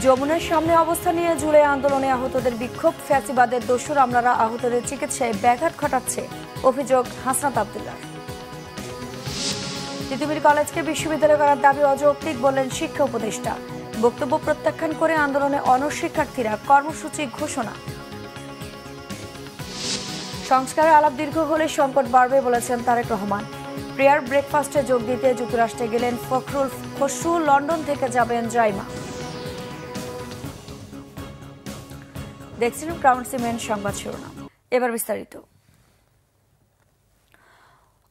যমুনার সামনে অবস্থান নিয়ে জুলাই আন্দোলনে আহতদের বিক্ষোভ, ফ্যাসিবাদের দোসর আমলারা আহতদের চিকিৎসায় ব্যাঘাত ঘটাচ্ছে, অভিযোগ হাসনাত আব্দুল্লাহ। তিতুমির কলেজকে বিশ্ববিদ্যালয় করার দাবি অযৌক্তিক বললেন শিক্ষা উপদেষ্টা। বক্তব্য প্রত্যাখ্যান করে আন্দোলনে অনড় শিক্ষার্থীরা, কর্মসূচি ঘোষণা। সংস্কারের আলাপ দীর্ঘ হলে সংকট বাড়বে বলেছেন তারেক রহমান। প্রেয়ার ব্রেকফাস্টে যোগ দিতে যুক্তরাষ্ট্রে গেলেন ফখরুল খসরু, লন্ডন থেকে যাবেন জাইমা। দেখছিলেন ক্রাউন সিমেন্ট সংবাদ শিরোনাম, এবার বিস্তারিত।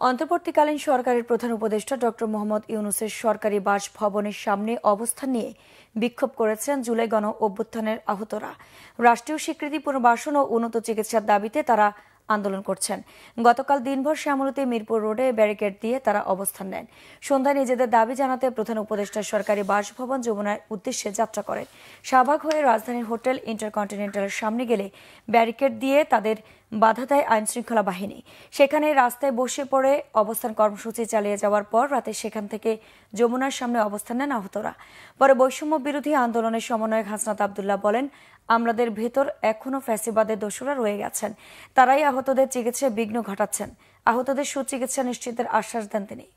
অন্তর্বর্তীকালীন সরকারের প্রধান উপদেষ্টা ডক্টর মোহাম্মদ ইউনূসের সরকারি বাসভবনের সামনে অবস্থান নিয়ে বিক্ষোভ করেছেন জুলাই গণ অভ্যুত্থানের আহতরা। রাষ্ট্রীয় স্বীকৃতি, পুনর্বাসন ও উন্নত চিকিৎসার দাবিতে তারা আন্দোলন করছেন। গতকাল দিনভর শ্যামলীতে মিরপুর রোডে ব্যারিকেড দিয়ে তারা অবস্থান নেন। সন্ধ্যায় নিজেদের দাবি জানাতে প্রধান উপদেষ্টা সরকারি বাসভবন যমুনার উদ্দেশ্যে যাত্রা করেন। শাহবাগ হয়ে রাজধানীর হোটেল ইন্টারকন্টিনেন্টালের সামনে গেলে ব্যারিকেড দিয়ে তাদের বাধা দেয় আইনশৃঙ্খলা বাহিনী। সেখানে রাস্তায় বসে পড়ে অবস্থান কর্মসূচি চালিয়ে যাওয়ার পর রাতে সেখান থেকে যমুনার সামনে অবস্থান নেন আহতরা। পরে বৈষম্য বিরোধী আন্দোলনের সমন্বয়ক হাসনাত আব্দুল্লাহ বলেন, আমলাদের ভেতর এখনও ফ্যাসিবাদের দোসররা রয়ে গেছেন, তারাই আহতদের চিকিৎসায় বিঘ্ন ঘটাচ্ছেন। আহতদের সুচিকিৎসা নিশ্চিতের আশ্বাস দেন তিনি।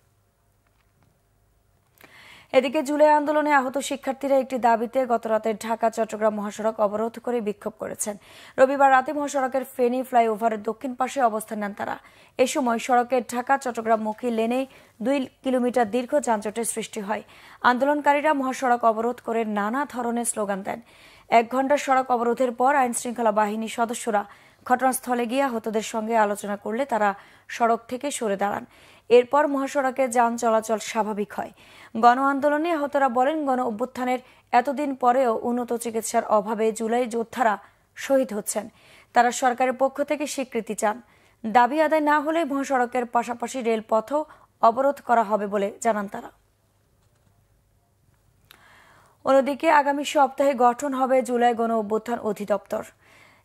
এদিকে জুলাই আন্দোলনে আহত শিক্ষার্থীরা একটি দাবিতে গতরাতে ঢাকা চট্টগ্রাম মহাসড়ক অবরোধ করে বিক্ষোভ করেছেন। রবিবার রাতে মহাসড়কের ফেনী ফ্লাইওভারের দক্ষিণ পাশে অবস্থান নেন তারা। এ সময় সড়কের ঢাকা চট্টগ্রামমুখী লেনে 2 কিলোমিটার দীর্ঘ যানজটের সৃষ্টি হয়। আন্দোলনকারীরা মহাসড়ক অবরোধ করে নানা ধরনের স্লোগান দেন। 1 ঘণ্টার সড়ক অবরোধের পর আইনশৃঙ্খলা বাহিনীর সদস্যরা ঘটনাস্থলে গিয়ে আহতদের সঙ্গে আলোচনা করলে তারা সড়ক থেকে সরে দাঁড়ান। এরপর মহাসড়কে যান চলাচল স্বাভাবিক হয়। গণ আন্দোলনে আহতরা বলেন, গণ অভ্যুত্থানের এতদিন পরেও উন্নত চিকিৎসার অভাবে জুলাই যোদ্ধারা শহীদ হচ্ছেন। তারা সরকারের পক্ষ থেকে স্বীকৃতি চান। দাবি আদায় না হলে মহাসড়কের পাশাপাশি রেলপথও অবরোধ করা হবে বলে জানান তারা। অন্যদিকে আগামী সপ্তাহে গঠন হবে জুলাই গণ অভ্যুত্থান অধিদপ্তর।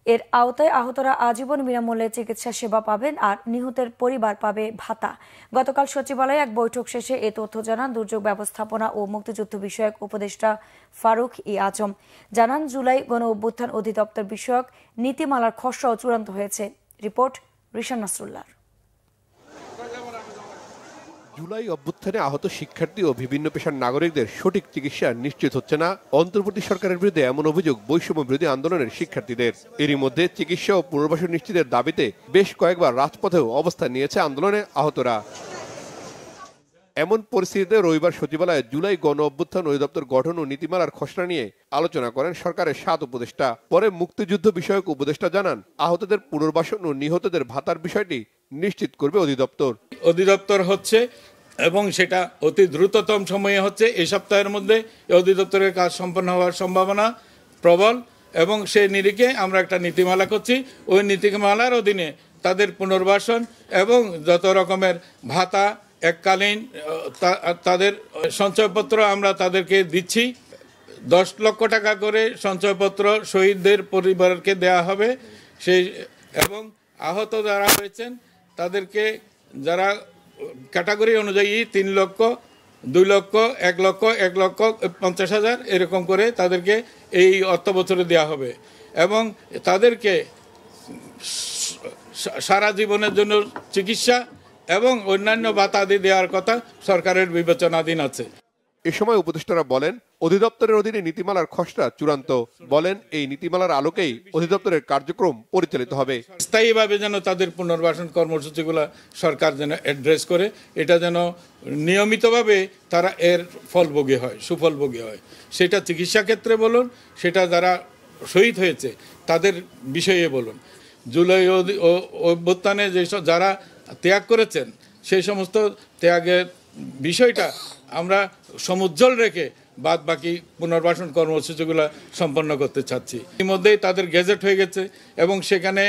এর আওতায় আহতরা আজীবন বিনামূল্যে চিকিৎসা সেবা পাবেন আর নিহতের পরিবার পাবে ভাতা। গতকাল সচিবালয়ে এক বৈঠক শেষে এ তথ্য জানান দুর্যোগ ব্যবস্থাপনা ও মুক্তিযুদ্ধ বিষয়ক উপদেষ্টা ফারুক ই আজম। জানান, জুলাই গণ অভ্যুত্থান অধিদপ্তর বিষয়ক নীতিমালার খসড়াও চূড়ান্ত হয়েছে। রিপোর্ট রিশান নাসরুল্লাহ। জুলাই অভ্যুত্থানে আহত শিক্ষার্থী ও বিভিন্ন পেশার নাগরিকদের সঠিক চিকিৎসা নিশ্চিত হচ্ছে না, অন্তর্বর্তী সরকারের বিরুদ্ধে এমন অভিযোগ বৈষম্য বিরোধী আন্দোলনের শিক্ষার্থীদের। এরই মধ্যে চিকিৎসা ও পুনর্বাসন নিশ্চিতের দাবিতে বেশ কয়েকবার রাজপথেও অবস্থান নিয়েছে আন্দোলনে আহতরা। এমন পরিস্থিতিতে রবিবার সচিবালয়ে জুলাই গণ অভ্যুত্থান অধিদপ্তর গঠন ও নীতিমালার খসড়া নিয়ে আলোচনা করেন সরকারের 7 উপদেষ্টা। পরে মুক্তিযুদ্ধ বিষয়ক উপদেষ্টা জানান, আহতদের পুনর্বাসন ও নিহতদের ভাতার বিষয়টি নিশ্চিত করবে অধিদপ্তর হচ্ছে এবং সেটা অতি দ্রুততম সময়ে হচ্ছে। এই সপ্তাহের মধ্যে অধিদপ্তরের কাজ সম্পন্ন হওয়ার সম্ভাবনা প্রবল এবং সেই নিরিখে আমরা একটা নীতিমালা করছি। ওই নীতিমালার অধীনে তাদের পুনর্বাসন এবং যত রকমের ভাতা, এককালীন তাদের সঞ্চয়পত্র আমরা তাদেরকে দিচ্ছি। 10 লক্ষ টাকা করে সঞ্চয়পত্র শহীদদের পরিবারকে দেয়া হবে। সেই এবং আহত যারা হয়েছেন তাদেরকে যারা ক্যাটাগরি অনুযায়ী 3 লক্ষ, 2 লক্ষ, 1 লক্ষ, 1,50,000 এরকম করে তাদেরকে এই অর্থ বছরে দেওয়া হবে এবং তাদেরকে সারা জীবনের জন্য চিকিৎসা এবং অন্যান্য ভাতাদি দেওয়ার কথা সরকারের বিবেচনাধীন আছে। এ সময় উপদেষ্টারা বলেন, অধিদপ্তরের অধীনে নীতিমালার খসড়া চূড়ান্ত। বলেন, এই নীতিমালার আলোকেই অধিদপ্তরের কার্যক্রম পরিচালিত হবে। স্থায়ীভাবে যেন তাদের পুনর্বাসন কর্মসূচিগুলো সরকার যেন অ্যাড্রেস করে, এটা যেন নিয়মিতভাবে তারা এর ফলভোগী হয়, সুফলভোগী হয়। সেটা চিকিৎসা ক্ষেত্রে বলুন, সেটা যারা শহীদ হয়েছে তাদের বিষয়ে বলুন। জুলাই অভ্যুত্থানে যেসব যারা ত্যাগ করেছেন সেই সমস্ত ত্যাগের বিষয়টা আমরা সমুজ্জ্বল রেখে বাদ বাকি পুনর্বাসন কর্মসূচিগুলো সম্পন্ন করতে চাচ্ছি। ইতিমধ্যেই তাদের গেজেট হয়ে গেছে এবং সেখানে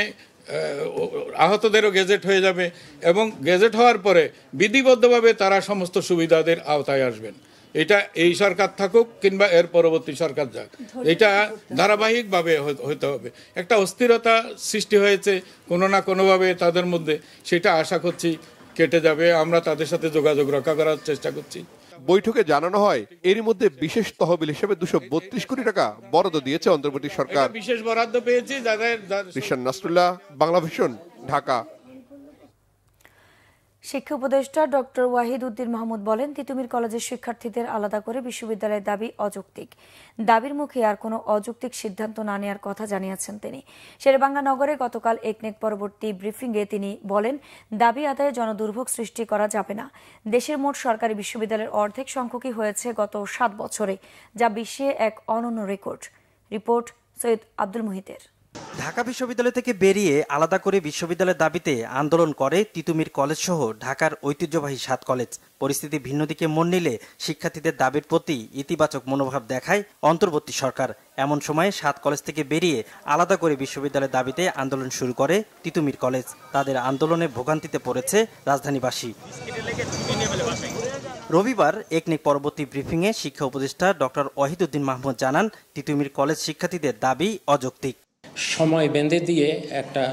আহতদেরও গেজেট হয়ে যাবে এবং গেজেট হওয়ার পরে বিধিবদ্ধভাবে তারা সমস্ত সুবিধাদের আওতায় আসবেন। এটা এই সরকার থাকুক কিংবা এর পরবর্তী সরকার যাক, এটা ধারাবাহিকভাবে হতে হবে। একটা অস্থিরতা সৃষ্টি হয়েছে কোনো না কোনোভাবে তাদের মধ্যে, সেটা আশা করছি কেটে যাবে। আমরা তাদের সাথে যোগাযোগ রক্ষা করার চেষ্টা করছি। বৈঠকে জানানো হয় এরই মধ্যে বিশেষ তহবিল হিসেবে 232 কোটি টাকা বরাদ্দ দিয়েছে অন্তর্বর্তী সরকার। বিশেষ বরাদ্দ পেয়েছি। ঋষান নাসরুল্লাহ, বাংলা ভিশন, ঢাকা। শিক্ষা উপদেষ্টা ডক্টর ওয়াহিদ উদ্দিন মাহমুদ বলেন, তিতুমির কলেজের শিক্ষার্থীদের আলাদা করে বিশ্ববিদ্যালয়ের দাবি অযৌক্তিক। দাবির মুখে আর কোনো অযৌক্তিক সিদ্ধান্ত না নেওয়ার কথা জানিয়েছেন তিনি। শেরেবাংলা নগরে গতকাল একনেক পরবর্তী ব্রিফিংয়ে তিনি বলেন, দাবি আদায়ে জনদুর্ভোগ সৃষ্টি করা যাবে না। দেশের মোট সরকারি বিশ্ববিদ্যালয়ের অর্ধেক সংখ্যকই হয়েছে গত 7 বছরে, যা বিশ্বে এক অনন্য রেকর্ড। রিপোর্ট সৈয়দ আব্দুল মুহিতের। ঢাকা বিশ্ববিদ্যালয় থেকে বেরিয়ে আলাদা করে বিশ্ববিদ্যালয়ের দাবিতে আন্দোলন করে তিতুমির কলেজ সহ ঢাকার ঐতিহ্যবাহী 7 কলেজ। পরিস্থিতি ভিন্ন দিকে মন নিলে শিক্ষার্থীদের দাবির প্রতি ইতিবাচক মনোভাব দেখায় অন্তর্বর্তী সরকার। এমন সময়ে 7 কলেজ থেকে বেরিয়ে আলাদা করে বিশ্ববিদ্যালয়ের দাবিতে আন্দোলন শুরু করে তিতুমির কলেজ। তাদের আন্দোলনে ভোগান্তিতে পড়েছে রাজধানীবাসী। রবিবার একনেক পরবর্তী ব্রিফিংয়ে শিক্ষা উপদেষ্টা ডক্টর ওয়াহিদ উদ্দিন মাহমুদ জানান, তিতুমির কলেজ শিক্ষার্থীদের দাবি অযৌক্তিক। সময় বেঁধে দিয়ে একটা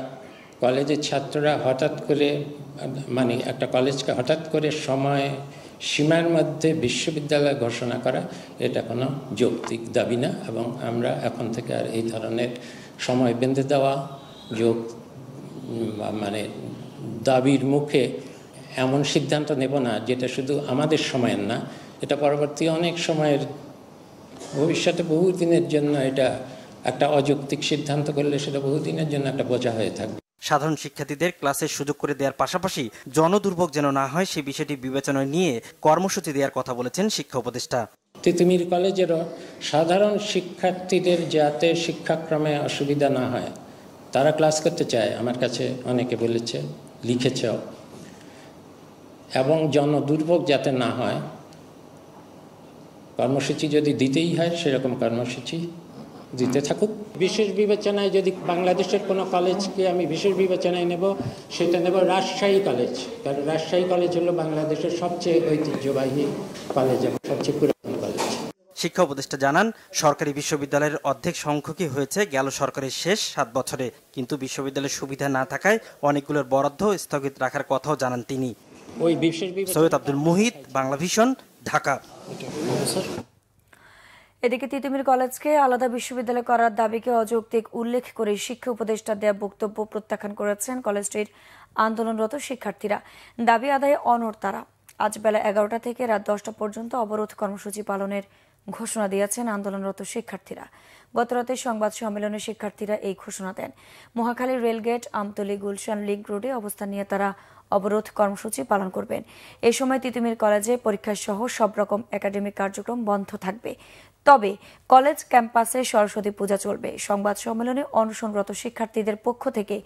কলেজের ছাত্ররা হঠাৎ করে একটা কলেজকে হঠাৎ করে সময় সীমার মধ্যে বিশ্ববিদ্যালয় ঘোষণা করা, এটা কোনো যৌক্তিক দাবি না। এবং আমরা এখন থেকে আর এই ধরনের সময় বেঁধে দেওয়া দাবির মুখে এমন সিদ্ধান্ত নেব না যেটা শুধু আমাদের সময়ের না, এটা পরবর্তী অনেক সময়ের ভবিষ্যতে বহুদিনের জন্য এটা একটা অযৌক্তিক সিদ্ধান্ত করলে সেটা বহুদিনের জন্য একটা বোঝা হয়ে থাকবে। সাধারণ শিক্ষার্থীদের ক্লাসের সুযোগ করে দেওয়ার পাশাপাশি জনদুর্ভোগ যেন না হয় সেই বিষয়টি বিবেচনায় নিয়ে কর্মসূচি দেওয়ার কথা বলেছেন শিক্ষা উপদেষ্টা। তিতুমির কলেজেরও সাধারণ শিক্ষার্থীদের যাতে শিক্ষাক্রমে অসুবিধা না হয়, তারা ক্লাস করতে চায়, আমার কাছে অনেকে বলেছে, লিখেছেও, এবং জনদুর্ভোগ যাতে না হয়, কর্মসূচি যদি দিতেই হয় সেরকম কর্মসূচি দিতে থাকুক। বিশেষ বিবেচনায় যদি বাংলাদেশের কোনো কলেজকে আমি বিশেষ বিবেচনায় নেব, সেটা নেব রাজশাহী কলেজ। কারণ রাজশাহী কলেজ হলো বাংলাদেশের সবচেয়ে ঐতিহ্যবাহী কলেজ এবং সবচেয়ে পুরাতন কলেজ। শিক্ষা উপদেষ্টা জানান, সরকারি বিশ্ববিদ্যালয়ের অর্ধেক সংখ্যকই হয়েছে গেল সরকারের শেষ 7 বছরে, কিন্তু বিশ্ববিদ্যালয়ের সুবিধা না থাকায় অনেকগুলোর বরাদ্দ স্থগিত রাখার কথাও জানান তিনি। সৈয়দ আব্দুল মুহিত, বাংলা ভিশন, ঢাকা। এদিকে তিতুমির কলেজকে আলাদা বিশ্ববিদ্যালয় করার দাবিকে অযৌক্তিক উল্লেখ করে শিক্ষা উপদেষ্টা দেয়া বক্তব্য প্রত্যাখ্যান করেছেন কলেজটির আন্দোলনরত শিক্ষার্থীরা। দাবি আদায়ে অনড় তারা। আজ বেলা 11টা থেকে রাত 10টা পর্যন্ত অবরোধ কর্মসূচি পালনের ঘোষণা দিয়েছেন আন্দোলনরত শিক্ষার্থীরা। গতরাতে সংবাদ সম্মেলনে শিক্ষার্থীরা এই ঘোষণা দেন। মহাখালী রেলগেট, আমতলী, গুলশান লিংক রোডে অবস্থান নিয়ে তারা অবরোধ কর্মসূচি পালন করবেন। এ সময় তিতুমির কলেজে পরীক্ষা সহ সব রকম একাডেমিক কার্যক্রম বন্ধ থাকবে। তবে কলেজ ক্যাম্পাসে সরস্বতী পূজা চলবে। সংবাদ সম্মেলনে অনশনরত শিক্ষার্থীদের পক্ষ থেকে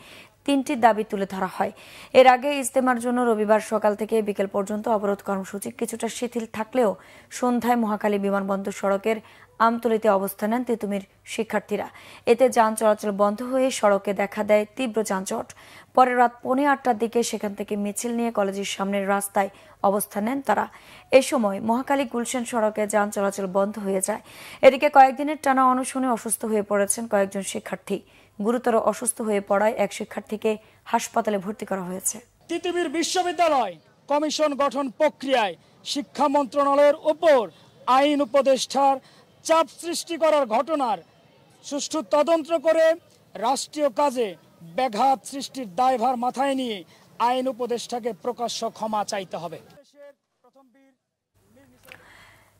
3টি দাবি তুলে ধরা হয়। এর আগে ইজতেমার জন্য রবিবার সকাল থেকে বিকেল পর্যন্ত অবরোধ কর্মসূচি কিছুটা শিথিল থাকলেও সন্ধ্যায় মহাখালী বিমানবন্দর সড়কের আমতলীতে অবস্থান নেন তিতুমির শিক্ষার্থীরা। এতে যান চলাচল বন্ধ হয়ে সড়কে দেখা দেয় তীব্র যানজট। পরে রাত 8:45টার দিকে সেখান থেকে মিছিল নিয়ে কলেজের সামনের রাস্তায় অবস্থান নেন তারা। এ সময় মহাখালী গুলশান সড়কে যান চলাচল বন্ধ হয়ে যায়। এদিকে কয়েকদিনের টানা অনশনে অসুস্থ হয়ে পড়েছেন কয়েকজন শিক্ষার্থী। গুরুতর অসুস্থ হয়ে পড়ায় এক শিক্ষার্থীকে হাসপাতালে ভর্তি করা হয়েছে। তিতুমির বিশ্ববিদ্যালয় কমিশন গঠন প্রক্রিয়ায় শিক্ষা মন্ত্রণালয়ের উপর আইন উপদেষ্টার চাপ সৃষ্টি করার ঘটনার সুষ্ঠু তদন্ত করে রাষ্ট্রীয় কাজে ব্যাঘাত সৃষ্টির দায়ভার মাথায় নিয়ে আইন উপদেষ্টাকে প্রকাশ্য ক্ষমা চাইতে হবে।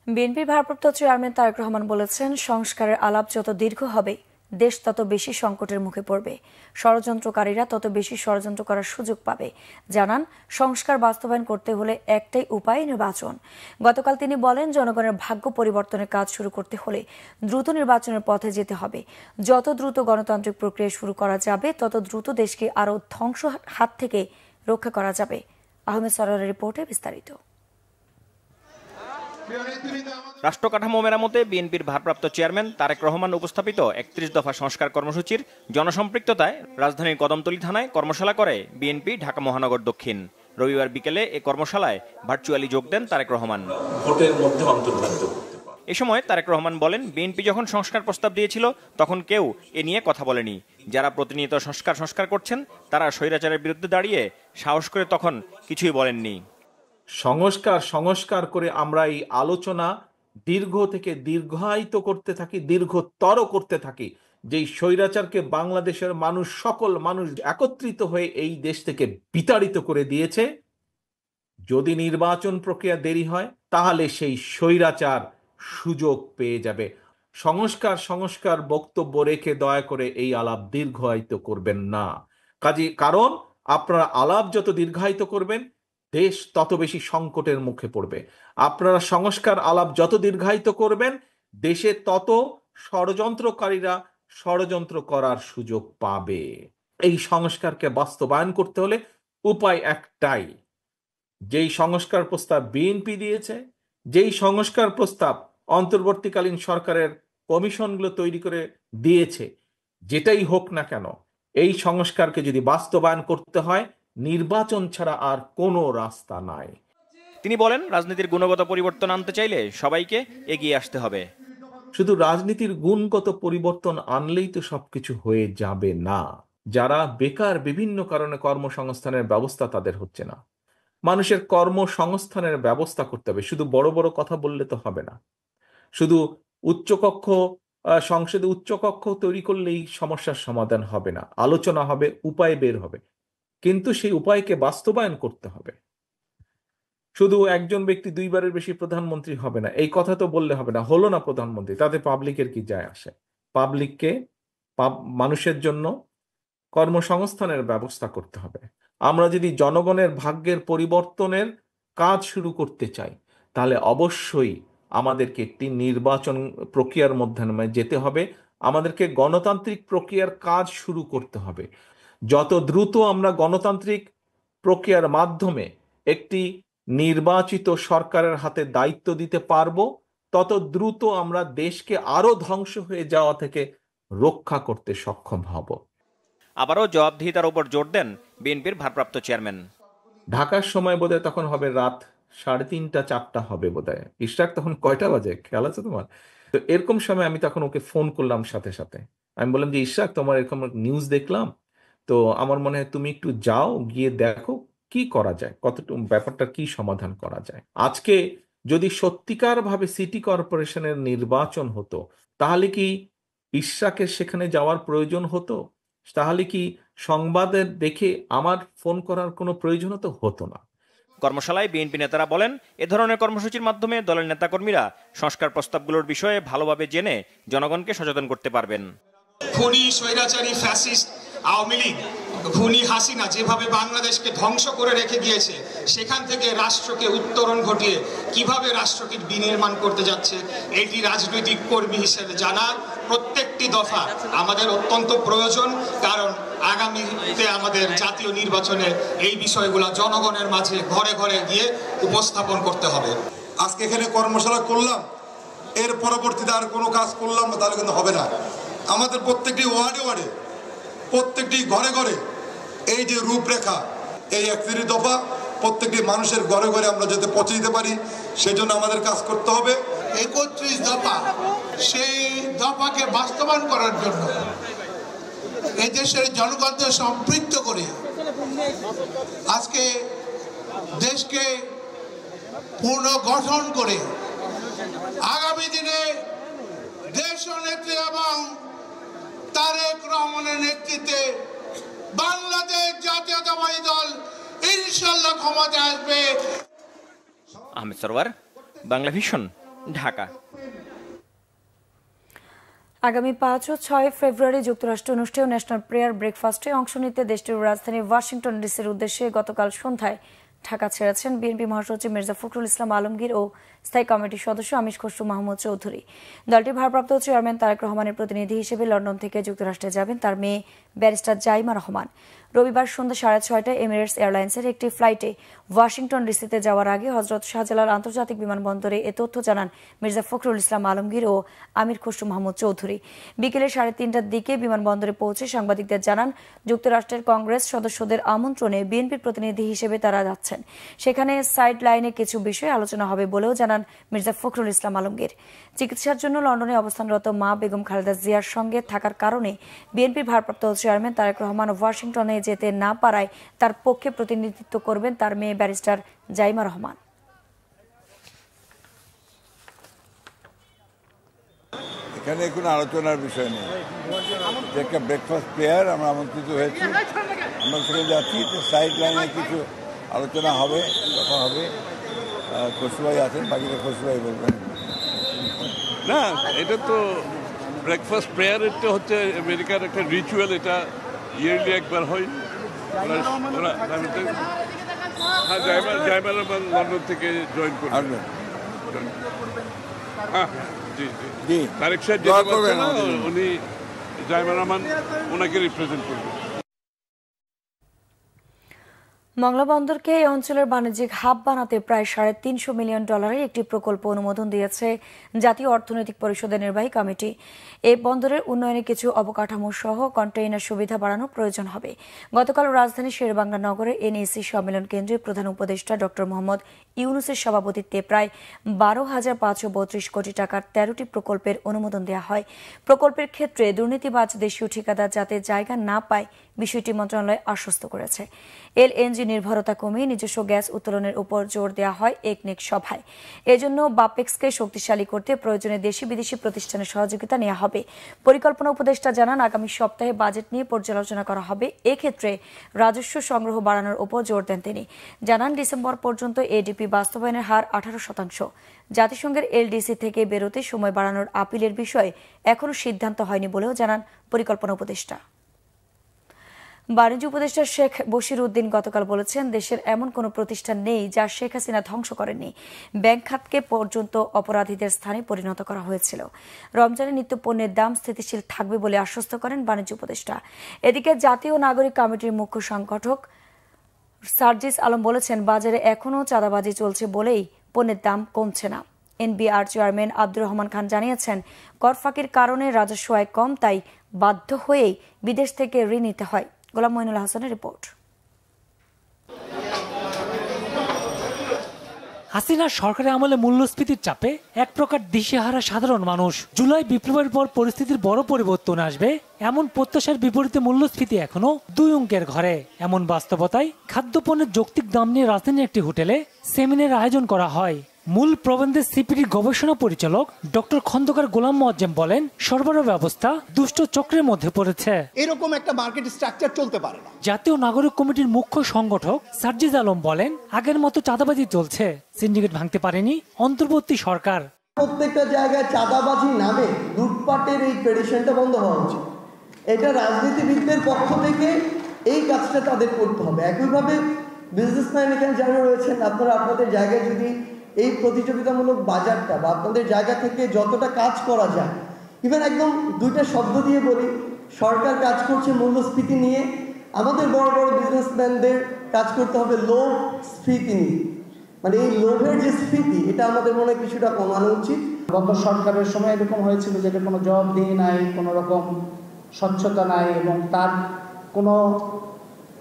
বিএনপির ভারপ্রাপ্ত চেয়ারম্যান তারেক রহমান বলেছেন, সংস্কারের আলাপ যত দীর্ঘ হবে দেশ তত বেশি সংকটের মুখে পড়বে, ষড়যন্ত্রকারীরা তত বেশি ষড়যন্ত্র করার সুযোগ পাবে। জানান, সংস্কার বাস্তবায়ন করতে হলে একটাই উপায়, নির্বাচন। গতকাল তিনি বলেন, জনগণের ভাগ্য পরিবর্তনের কাজ শুরু করতে হলে দ্রুত নির্বাচনের পথে যেতে হবে। যত দ্রুত গণতান্ত্রিক প্রক্রিয়া শুরু করা যাবে তত দ্রুত দেশকে আরও ধ্বংস হাত থেকে রক্ষা করা যাবে। আহমেদ সরোয়ারের রিপোর্টে বিস্তারিত। রাষ্ট্রকাঠামো মেরামতে বিএনপির ভারপ্রাপ্ত চেয়ারম্যান তারেক রহমান উপস্থাপিত 31 দফা সংস্কার কর্মসূচির জনসম্পৃক্ততায় রাজধানীর কদমতলী থানায় কর্মশালা করে বিএনপি ঢাকা মহানগর দক্ষিণ। রবিবার বিকেলে এ কর্মশালায় ভার্চুয়ালি যোগ দেন তারেক রহমান। এ সময় তারেক রহমান বলেন, বিএনপি যখন সংস্কার প্রস্তাব দিয়েছিল তখন কেউ এ নিয়ে কথা বলেনি। যারা প্রতিনিয়ত সংস্কার করছেন তারা স্বৈরাচারের বিরুদ্ধে দাঁড়িয়ে সাহস করে তখন কিছুই বলেননি। সংস্কার করে আমরা এই আলোচনা দীর্ঘ থেকে দীর্ঘায়িত করতে থাকি, দীর্ঘতর করতে থাকি, যেই স্বৈরাচারকে বাংলাদেশের মানুষ, সকল মানুষ একত্রিত হয়ে এই দেশ থেকে বিতাড়িত করে দিয়েছে। যদি নির্বাচন প্রক্রিয়া দেরি হয় তাহলে সেই স্বৈরাচার সুযোগ পেয়ে যাবে। সংস্কার বক্তব্য রেখে দয়া করে এই আলাপ দীর্ঘায়িত করবেন না। কারণ আপনারা আলাপ যত দীর্ঘায়িত করবেন দেশ তত বেশি সংকটের মুখে পড়বে। আপনারা সংস্কার আলাপ যত দীর্ঘায়িত করবেন দেশে তত ষড়যন্ত্রকারীরা ষড়যন্ত্র করার সুযোগ পাবে। এই সংস্কারকে বাস্তবায়ন করতে হলে উপায় একটাই, যেই সংস্কার প্রস্তাব বিএনপি দিয়েছে, যেই সংস্কার প্রস্তাব অন্তর্বর্তীকালীন সরকারের কমিশনগুলো তৈরি করে দিয়েছে, যেটাই হোক না কেন এই সংস্কারকে যদি বাস্তবায়ন করতে হয় নির্বাচন ছাড়া আর কোনো রাস্তা নাই। তিনি বলেন, রাজনীতির গুণগত পরিবর্তন আনতে চাইলে সবাইকে এগিয়ে আসতে হবে। শুধু রাজনীতির গুণগত পরিবর্তন আনলেই তো সবকিছু হয়ে যাবে না। যারা বেকার, বিভিন্ন কারণে কর্মসংস্থানের ব্যবস্থা তাদের হচ্ছে না, মানুষের কর্মসংস্থানের ব্যবস্থা করতে হবে। শুধু বড় বড় কথা বললে তো হবে না। শুধু সংসদে উচ্চকক্ষ তৈরি করলেই সমস্যার সমাধান হবে না। আলোচনা হবে, উপায় বের হবে, কিন্তু সেই উপায়কে বাস্তবায়ন করতে হবে। শুধু একজন ব্যক্তি দুইবারের বেশি প্রধানমন্ত্রী হবে না এই কথা তো বললে হবে না। হলো না প্রধানমন্ত্রী, তাতে পাবলিকের কি যায় আসে? পাবলিককে, মানুষের জন্য কর্মসংস্থানের ব্যবস্থা করতে হবে। আমরা যদি জনগণের ভাগ্যের পরিবর্তনের কাজ শুরু করতে চাই তাহলে অবশ্যই আমাদেরকে একটি নির্বাচন প্রক্রিয়ার মধ্যে যেতে হবে। আমাদেরকে গণতান্ত্রিক প্রক্রিয়ার কাজ শুরু করতে হবে। যত দ্রুত আমরা গণতান্ত্রিক প্রক্রিয়ার মাধ্যমে একটি নির্বাচিত সরকারের হাতে দায়িত্ব দিতে পারবো, তত দ্রুত আমরা দেশকে আরো ধ্বংস হয়ে যাওয়া থেকে রক্ষা করতে সক্ষম হব। আবারও জবাবদিহিতার উপর জোর দেন বিএনপির ভারপ্রাপ্ত চেয়ারম্যান। ঢাকার সময় বোধহয় তখন হবে রাত 3:30 4টা হবে বোধহয়। ইশরাক তখন কয়টা বাজে খেয়াল আছে তোমার? তো এরকম সময় আমি তখন ওকে ফোন করলাম সাথে সাথে। আমি বললাম যে ইশরাক, তোমার এরকম নিউজ দেখলাম, তো আমার মনে হয় তুমি একটু যাও, গিয়ে দেখো কি করা যায়, কতটুকু ব্যাপারটা কি সমাধান করা যায়। আজকে যদি সত্যিকার ভাবে সিটি কর্পোরেশনের নির্বাচন হতো তাহলে কি ইশরাকের সেখানে যাওয়ার প্রয়োজন হতো? তাহলে কি সংবাদের দেখে আমার ফোন করার কোনো প্রয়োজন হতো না। কর্মশালায় বিএনপি নেতারা বলেন, এ ধরনের কর্মসূচির মাধ্যমে দলের নেতাকর্মীরা সংস্কার প্রস্তাবগুলোর বিষয়ে ভালোভাবে জেনে জনগণকে সচেতন করতে পারবেন। খুনি স্বৈরাচারী ফ্যাসিস্ট আওয়ামী লীগ, খুনি হাসিনা যেভাবে বাংলাদেশকে ধ্বংস করে রেখে গিয়েছে, সেখান থেকে রাষ্ট্রকে উত্তরণ ঘটিয়ে কিভাবে রাষ্ট্রকে বিনির্মাণ করতে যাচ্ছে, এটি রাজনৈতিক কর্মী হিসেবে জানা প্রত্যেকটি দফা আমাদের অত্যন্ত প্রয়োজন। কারণ আগামীতে আমাদের জাতীয় নির্বাচনে এই বিষয়গুলো জনগণের মাঝে ঘরে ঘরে গিয়ে উপস্থাপন করতে হবে। আজকে এখানে কর্মশালা করলাম, এর পরবর্তীতে আর কোনো কাজ করলাম না তাহলে কিন্তু হবে না। আমাদের প্রত্যেকটি ওয়ার্ডে ওয়ার্ডে, প্রত্যেকটি ঘরে ঘরে এই যে রূপরেখা, এই 31 দফা প্রত্যেকটি মানুষের ঘরে ঘরে আমরা যাতে পৌঁছে দিতে পারি সেজন্য আমাদের কাজ করতে হবে। 31 দফা, সেই দফাকে বাস্তবায়ন করার জন্য এই দেশের জনগণকে সম্পৃক্ত করে আজকে দেশকে পুনর্গঠন করে আগামী দিনে দেশ নেত্রী এবং তারেক রহমানের নেতৃত্বে বাংলাদেশ জাতীয়তাবাদী দল ইনশাআল্লাহ ক্ষমতায় আসবে। আহমেদ সরওয়ার, বাংলা ভিশন, ঢাকা। আগামী 5 ও 6 ফেব্রুয়ারি যুক্তরাষ্ট্রে অনুষ্ঠেয় ন্যাশনাল প্রেয়ার ব্রেকফাস্টে অংশ নিতে দেশটির রাজধানী ওয়াশিংটন ডিসির উদ্দেশ্যে গতকাল সন্ধ্যায় ঢাকা ছেড়েছেন বিএনপি মহাসচিব মির্জা ফখরুল ইসলাম আলমগীর ও স্থায়ী কমিটির সদস্য আমির খসরু মাহমুদ চৌধুরী। দলটির ভারপ্রাপ্ত চেয়ারম্যান তারেক রহমানের প্রতিনিধি হিসেবে লন্ডন থেকে যুক্তরাষ্ট্রে যাবেন তার মেয়ে ব্যারিস্টার জাইমা রহমান। রবিবার সন্ধ্যা 6:30টায় এমিরেটস এয়ারলাইন্সের একটি ফ্লাইটে ওয়াশিংটন ডিসিতে যাওয়ার আগে হজরত শাহজালাল আন্তর্জাতিক বিমানবন্দরে এ তথ্য জানান মির্জা ফখরুল ইসলাম আলমগীর ও আমির খসরু মাহমুদ চৌধুরী। বিকেলে 3:30টার দিকে বিমানবন্দরে পৌঁছে সাংবাদিকদের জানান যুক্তরাষ্ট্রের কংগ্রেস সদস্যদের আমন্ত্রণে বিএনপির প্রতিনিধি হিসেবে তারা যাচ্ছেন। সেখানে সাইড লাইনে কিছু বিষয়ে আলোচনা হবে বলেও জানান জানান মির্জা ফখরুল ইসলাম আলমগীর। চিকিৎসার জন্য লন্ডনে অবস্থানরত মা বেগম খালেদা জিয়ার সঙ্গে থাকার কারণে বিএনপির ভারপ্রাপ্ত চেয়ারম্যান তারেক রহমান ওয়াশিংটনে যেতে না পারায় তার পক্ষে প্রতিনিধিত্ব করবেন তার মেয়ে ব্যারিস্টার জাইমা রহমান। এখানে কোনো আলোচনার বিষয় নেই, একটা ব্রেকফাস্ট প্রেয়ার আমরা আমন্ত্রিত হয়েছি, আমরা সেখানে যাচ্ছি। সাইড লাইনে কিছু আলোচনা হবে, কথা হবে। খসরুভাই আছেন, বাকিটা খসরুভাই বলবেন। না, এটা তো ব্রেকফাস্ট প্রেয়ার, এটা হচ্ছে আমেরিকার একটা রিচুয়াল, এটা ইয়ারলি একবার হয়। জাইমা রহমান লন্ডন থেকে জয়েন করবেন। জি, তারেক সাহেব যেতে পারছেন না, উনি জাইমা রহমান ওনাকে রিপ্রেজেন্ট করবেন। মংলা বন্দরকে এই অঞ্চলের বাণিজ্যিক হাব বানাতে প্রায় $350 মিলিয়ন একটি প্রকল্প অনুমোদন দিয়েছে জাতীয় অর্থনৈতিক পরিষদের নির্বাহী কমিটি। এই বন্দরের উন্নয়নে কিছু অবকাঠামো সহ কন্টেইনার সুবিধা বাড়ানোর প্রয়োজন হবে। গতকাল রাজধানীর শেরেবাংলা নগরে এনইসি সম্মেলন কেন্দ্রে প্রধান উপদেষ্টা ডক্টর মোহাম্মদ ইউনুসের সভাপতিত্বে প্রায় 12,532 কোটি টাকার 13টি প্রকল্পের অনুমোদন দেওয়া হয়। প্রকল্পের ক্ষেত্রে দুর্নীতিবাজ দেশীয় ঠিকাদার যাতে জায়গা না পায় বিষয়টি মন্ত্রণালয় আশ্বস্ত করেছে। এলএনজি নির্ভরতা কমিয়ে নিজস্ব গ্যাস উত্তোলনের উপর জোর দেওয়া হয় একনেক সভায়। এজন্য বাপেক্সকে শক্তিশালী করতে প্রয়োজনে দেশি বিদেশি প্রতিষ্ঠানের সহযোগিতা নেওয়া হবে। পরিকল্পনা উপদেষ্টা জানান, আগামী সপ্তাহে বাজেট নিয়ে পর্যালোচনা করা হবে। এক্ষেত্রে রাজস্ব সংগ্রহ বাড়ানোর উপর জোর দেন তিনি। জানান, ডিসেম্বর পর্যন্ত এডিপি বাস্তবায়নের হার 18%। জাতিসংঘের এলডিসি থেকে বেরোতে সময় বাড়ানোর আপিলের বিষয়ে এখনও সিদ্ধান্ত হয়নি বলেও জানান পরিকল্পনা উপদেষ্টা। বাণিজ্য উপদেষ্টা শেখ বশির উদ্দিন গতকাল বলেছেন, দেশের এমন কোনো প্রতিষ্ঠান নেই যা শেখ হাসিনা ধ্বংস করেননি। ব্যাংক খাতকে পর্যন্ত অপরাধীদের স্থানে পরিণত করা হয়েছিল। রমজানে নিত্যপণ্যের দাম স্থিতিশীল থাকবে বলে আশ্বস্ত করেন বাণিজ্য উপদেষ্টা। এদিকে জাতীয় নাগরিক কমিটির মুখ্য সংগঠক সার্জিস আলম বলেছেন, বাজারে এখনও চাঁদাবাজি চলছে বলেই পণ্যের দাম কমছে না। এনবিআর চেয়ারম্যান আব্দুর রহমান খান জানিয়েছেন, কর ফাঁকির কারণে রাজস্ব আয় কম, তাই বাধ্য হয়েই বিদেশ থেকে ঋণ নিতে হয়। গোলাম মঈনুল হাসানের রিপোর্ট। হাসিনা সরকারের আমলে মূল্যস্ফীতির চাপে এক প্রকার দিশেহারা সাধারণ মানুষ। জুলাই বিপ্লবের পর পরিস্থিতির বড় পরিবর্তন আসবে এমন প্রত্যাশার বিপরীতে মূল্যস্ফীতি এখনো 2 অঙ্কের ঘরে। এমন বাস্তবতায় খাদ্যপণ্যের যৌক্তিক দাম নিয়ে রাজধানীর একটি হোটেলে সেমিনার আয়োজন করা হয়। মূল প্রবন্ধে সিপিডির গবেষণা পরিচালক ডক্টর খন্দকার গোলাম মোয়াজ্জেম বলেন, সরবরাহ ব্যবস্থা দুষ্ট চক্রের মধ্যে পড়েছে। এরকম একটা মার্কেট স্ট্রাকচার চলতে পারে না। জাতীয় নাগরিক কমিটির মুখ্য সংগঠক সার্জিস আলম বলেন, আগের মতো চাঁদাবাজি চলছে, সিন্ডিকেট ভাঙতে পারেনি অন্তর্বর্তী সরকার। প্রত্যেকটা জায়গায় চাঁদাবাজি নামে লুটপাটের এই ট্রেডিশনটা বন্ধ হওয়া উচিত। এটা রাজনীতিবিদদের পক্ষ থেকে এই কাজটা তাদের করতে হবে। একইভাবে বিজনেসম্যান এখানে যারা রয়েছেন, আপনারা আপনাদের জায়গায় যদি এই প্রতিযোগিতামূলক বাজারটা বা আপনাদের জায়গা থেকে যতটা কাজ করা যায়, ইভেন একদম দুইটা শব্দ দিয়ে বলি, সরকার কাজ করছে মূল্যস্ফীতি নিয়ে, আমাদের বড় বড় বিজনেসম্যানদের কাজ করতে হবে লোভ স্ফীতি নিয়ে। মানে এই লোভের যে স্ফীতি, এটা আমাদের মনে হয় কিছুটা কমানো উচিত। গত সরকারের সময় এরকম হয়েছিল যেটা কোনো জবাবদিহি নাই, কোনো রকম স্বচ্ছতা নাই, এবং তার কোনো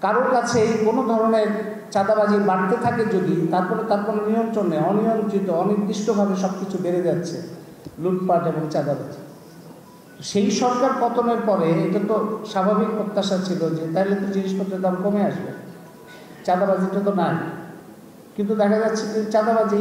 কারোর কাছেই কোনো ধরনের চাঁদাবাজি বাড়তে থাকে যদি, তারপরে তার কোনো নিয়ন্ত্রণ নেই, অনিয়ন্ত্রিত অনির্দিষ্টভাবে সব কিছু বেড়ে যাচ্ছে, লুটপাট এবং চাঁদাবাজি। সেই সরকার পতনের পরে এটা তো স্বাভাবিক প্রত্যাশা ছিল যে তাইলে তো জিনিসপত্রের দাম কমে আসবে, চাঁদাবাজিটা তো নাই। কিন্তু দেখা যাচ্ছে যে চাঁদাবাজি,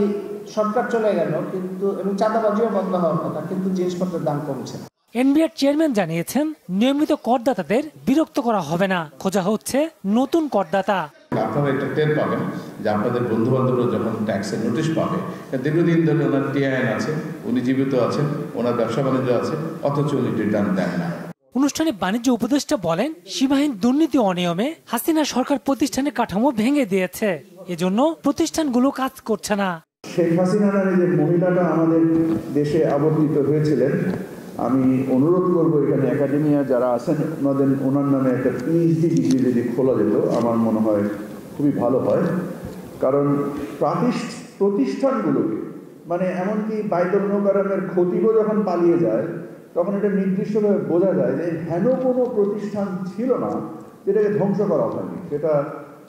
সরকার চলে গেল কিন্তু, এবং চাঁদাবাজিও বন্ধ হওয়ার কথা, কিন্তু জিনিসপত্রের দাম কমছে না। এনবিআর চেয়ারম্যান জানিয়েছেন, নিয়মিত করদাতাদের বিরক্ত করা হবে না, খোঁজা হচ্ছে নতুন করদাতা। আপনারা এটা টের পাবেন যে আপনাদের বন্ধু বান্ধবরা যখন ট্যাক্সের নোটিশ পাবে, দীর্ঘদিন ধরে ওনার টিআইএন আছে, উনি জীবিত আছেন, ওনার ব্যবসা বাণিজ্য আছে, অথচ উনি রিটার্ন দেন না। অনুষ্ঠানে বাণিজ্য উপদেষ্টা বলেন, সীমাহীন দুর্নীতি অনিয়মে হাসিনা সরকার প্রতিষ্ঠানের কাঠামো ভেঙে দিয়েছে, এজন্য প্রতিষ্ঠানগুলো কাজ করছে না। শেখ হাসিনা নামে যে মহিলাটা আমাদের দেশে আবর্তিত হয়েছিলেন, আমি অনুরোধ করব এখানে একাডেমিয়া যারা আছেন ওনার নামে একটা পিএইচডি ডিগ্রি যদি খোলা যেত, আমার মনে হয় খুবই ভালো হয়। কারণ প্রতিষ্ঠানগুলোকে, মানে এমনকি বাইতুল মোকাররমের খতিবও যখন পালিয়ে যায়, তখন এটা নির্দিষ্টভাবে বোঝা যায় যে হেন কোনো প্রতিষ্ঠান ছিল না যেটাকে ধ্বংস করা হয়নি। সেটা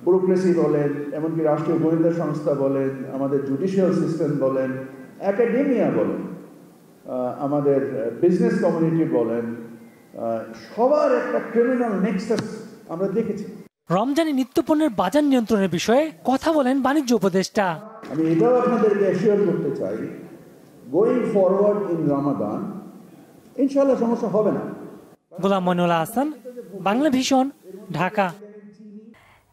ব্যুরোক্রেসি বলেন, এমনকি রাষ্ট্রীয় গোয়েন্দা সংস্থা বলেন, আমাদের জুডিশিয়াল সিস্টেম বলেন, একাডেমিয়া বলেন, আমাদের বিজনেস কমিউনিটি বলেন, সবার একটা ক্রিমিনাল নেক্সাস আমরা দেখেছি। রমজানে নিত্যপণ্যের বাজার নিয়ন্ত্রণের বিষয়ে কথা বলেন বাণিজ্য উপদেষ্টা। আমি এটাও আপনাদেরকে অ্যাসিওর করতে চাই, গোয়িং ফরওয়ার্ড ইন রমাদান ইনশাআল্লাহ সমস্যা হবে না। গোলাম মনিরুল হাসান, বাংলা ভিশন, ঢাকা।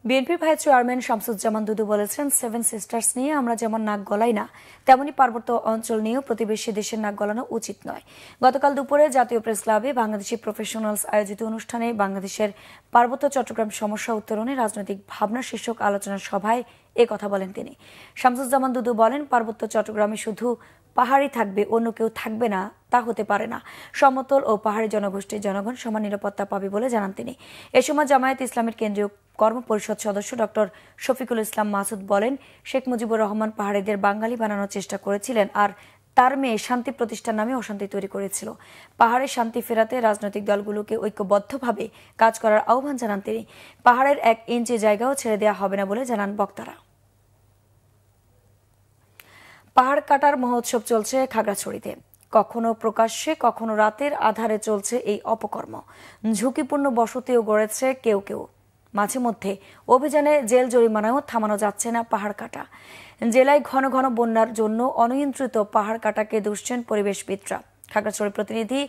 বিএনপির ভাইস চেয়ারম্যান শামসুজ্জামান দুদু বলেছেন, সেভেন সিস্টার্স নিয়ে আমরা যেমন নাক গলাই না, তেমনি পার্বত্য অঞ্চল নিয়েও প্রতিবেশী দেশের নাক গলানো উচিত নয়। গতকাল দুপুরে জাতীয় প্রেস ক্লাবে বাংলাদেশি প্রফেশনালস আয়োজিত অনুষ্ঠানে বাংলাদেশের পার্বত্য চট্টগ্রাম সমস্যা উত্তরণে রাজনৈতিক ভাবনা শীর্ষক আলোচনা সভায় এ কথা বলেন তিনি। শামসুজ্জামান দুদু বলেন, পার্বত্য চট্টগ্রামে শুধু পাহাড়ি থাকবে, অন্য কেউ থাকবে না তা হতে পারে না। সমতল ও পাহাড়ি জনগোষ্ঠীর জনগণ সমান নিরাপত্তা পাবে বলে জানান তিনি। এ সময় জামায়াত ইসলামের কেন্দ্রীয় কর্মপরিষদ সদস্য ডক্টর শফিকুল ইসলাম মাসুদ বলেন, শেখ মুজিবুর রহমান পাহাড়িদের বাঙালি বানানোর চেষ্টা করেছিলেন আর তার মেয়ে শান্তি প্রতিষ্ঠার নামে অশান্তি তৈরি করেছিল। পাহাড়ে শান্তি ফেরাতে রাজনৈতিক দলগুলোকে ঐক্যবদ্ধভাবে কাজ করার আহ্বান জানান তিনি। পাহাড়ের 1 ইঞ্চি জায়গাও ছেড়ে দেওয়া হবে না বলে জানান বক্তারা। পাহাড় কাটার মহোৎসব চলছে খাগড়াছড়িতে। কখনো প্রকাশ্যে, কখনো রাতের আধারে চলছে এই অপকর্ম। ঝুঁকিপূর্ণ বসতিও গড়েছে কেউ কেউ। মাঝে মধ্যে অভিযানে জেল জরিমানাও থামানো যাচ্ছে না পাহাড় কাটা। জেলায় ঘন ঘন বন্যার জন্য অনিয়ন্ত্রিত পাহাড় কাটাকে দুষছেন পরিবেশবিদরা। খাগড়াছড়ি প্রতিনিধি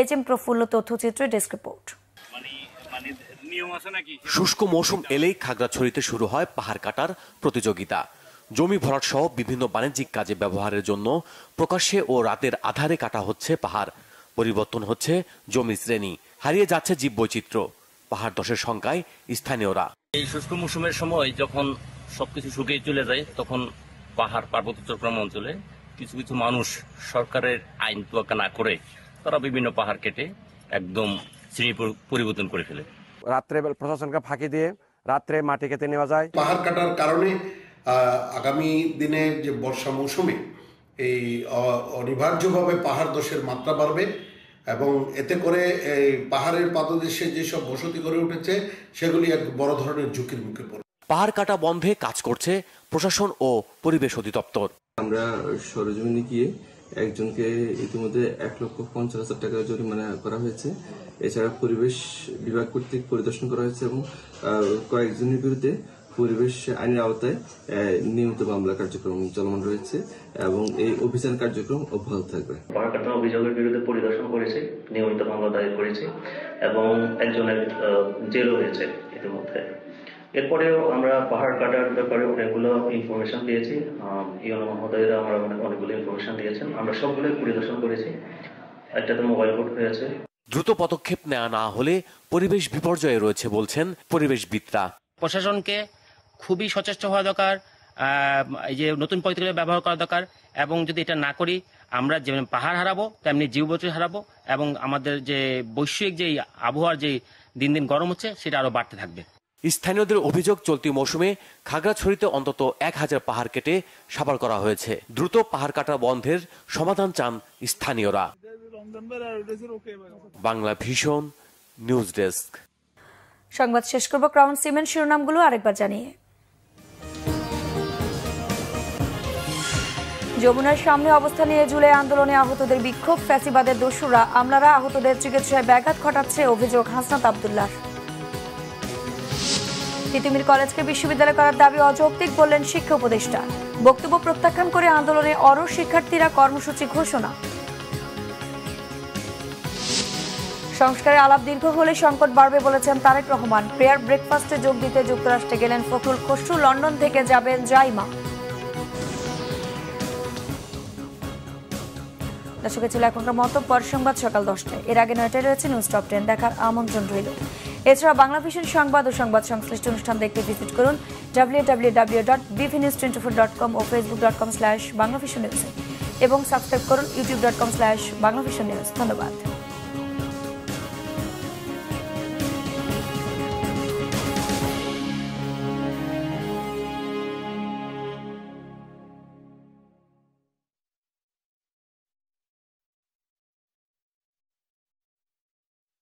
HM প্রফুল্ল, তথ্যচিত্রে ডেস্ক রিপোর্ট। শুষ্ক মৌসুম এলেই খাগড়াছড়িতে শুরু হয় পাহাড় কাটার প্রতিযোগিতা। জমি ভরাট সহ বিভিন্ন বাণিজ্যিক কাজে ব্যবহারের জন্য প্রকাশ্যে ও রাতের আধারে কাটা হচ্ছে পাহাড়। পরিবর্তন হচ্ছে জমির শ্রেণী, হারিয়ে যাচ্ছে জীববৈচিত্র্য। পাহাড় ধসের শঙ্কায় স্থানীয়রা। এই শুষ্ক মৌসুমের সময় যখন সবকিছু শুকিয়ে চলে যায়, তখন পাহাড় পার্বত্য চট্টগ্রাম অঞ্চলে কিছু কিছু মানুষ সরকারের আইন তোয়াক্কা না করে তারা বিভিন্ন পাহাড় কেটে একদম শ্রেণী পরিবর্তন করে ফেলে। রাত্রে প্রশাসনকে ফাঁকি দিয়ে রাত্রে মাটি কেটে নেওয়া যায়। পাহাড় কাটার কারণে আগামী দিনে যে বর্ষা মৌসুমে এই অনিবার্যভাবে পাহাড় ধসের মাত্রা বাড়বে এবং এতে করে এই পাহাড়ের পাদদেশে যেসব বসতি গড়ে উঠেছে সেগুলি এক বড় ধরনের ঝুঁকির মুখে পড়বে। পাহাড় কাটা বন্ধে কাজ করছে প্রশাসন ও পরিবেশ অধিদপ্তর। আমরা সরেজমিনে গিয়ে একজনকে ইতিমধ্যে 1,50,000 টাকা জরিমানা করা হয়েছে। এছাড়া পরিবেশ বিভাগ কর্তৃক পরিদর্শন করা হয়েছে এবং কয়েকজনের বিরুদ্ধে পরিবেশ আইনের আওতায় নিয়মিত মামলা কার্যক্রম চলমান রয়েছে এবং এই অভিযান কার্যক্রম অব্যাহত থাকবে। পাহাড় কাটার অভিযোগের বিরুদ্ধে পরিদর্শন করেছে, নিয়মিত মামলা দায়ের করেছে এবং একজনের জেলও হয়েছে ইতিমধ্যে। এরপরেও আমরা পাহাড় কাটার ব্যাপারে অনেকগুলো ইনফরমেশন দিয়েছি। ইউনো মহোদয়রা আমরা অনেকগুলো ইনফরমেশন দিয়েছেন, আমরা সবগুলোই পরিদর্শন করেছি। একটাতে মোবাইল কোর্ট হয়েছে। দ্রুত পদক্ষেপ নেওয়া না হলে পরিবেশ বিপর্যয়ে রয়েছে বলছেন পরিবেশবিদরা। প্রশাসনকে খুবই সচেষ্ট হওয়া দরকার, এই যে নতুন পদ্ধতি ব্যবহার করা দরকার এবং যদি এটা না করি আমরা যেমন পাহাড় হারাবো তেমনি জীববৈচিত্র্য হারাবো এবং আমাদের যে বৈশ্বিক যে আবহাওয়ার যে দিন দিন গরম হচ্ছে সেটা আরো বাড়তে থাকবে। স্থানীয়দের অভিযোগ, চলতি মৌসুমে খাগড়াছড়িতে অন্তত 1000 পাহাড় কেটে সাবার করা হয়েছে। দ্রুত পাহাড় কাটা বন্ধের সমাধান চান স্থানীয়রা। Bangla vision news desk. সংবাদ শেষ করব ক্রাউন সিমেন্ট শিরোনামগুলো আরেকবার জানিয়ে। যমুনার সামনে অবস্থান নিয়ে জুলাই আন্দোলনে আহতদের বিক্ষোভ। ফ্যাসিবাদের দোসররা আমলারা আহতদের চিকিৎসায় ব্যাঘাত ঘটাচ্ছে, অভিযোগ হাসনাত আব্দুল্লাহ। তিতুমির কলেজকে বিশ্ববিদ্যালয় করার দাবি অযৌক্তিক বললেন শিক্ষা উপদেষ্টা। বক্তব্য প্রত্যাখ্যান করে আন্দোলনে অরশ শিক্ষার্থীরা কর্মসূচি ঘোষণা। সংস্কারের আলাপ দীর্ঘ হলে সংকট বাড়বে বলেছেন তারেক রহমান। প্রেয়ার ব্রেকফাস্টে যোগ দিতে যুক্তরাষ্ট্রে গেলেন ফখরুল খসরু। লন্ডন থেকে যাবেন জাইমা। দর্শকের ছিল এখনকার মতো। পর সংবাদ সকাল 10টায়। এর আগে 9টায় রয়েছে নিউজ টপ 10 দেখার আমন্ত্রণ রইল। এছাড়া বাংলা ভিশন সংবাদ ও সংবাদ সংশ্লিষ্ট অনুষ্ঠান দেখতে ভিজিট করুন www.bvnews24.com ও facebook.com/banglavisionnews এবং সাবস্ক্রাইব করুন youtube.com/banglavisionnews। ধন্যবাদ।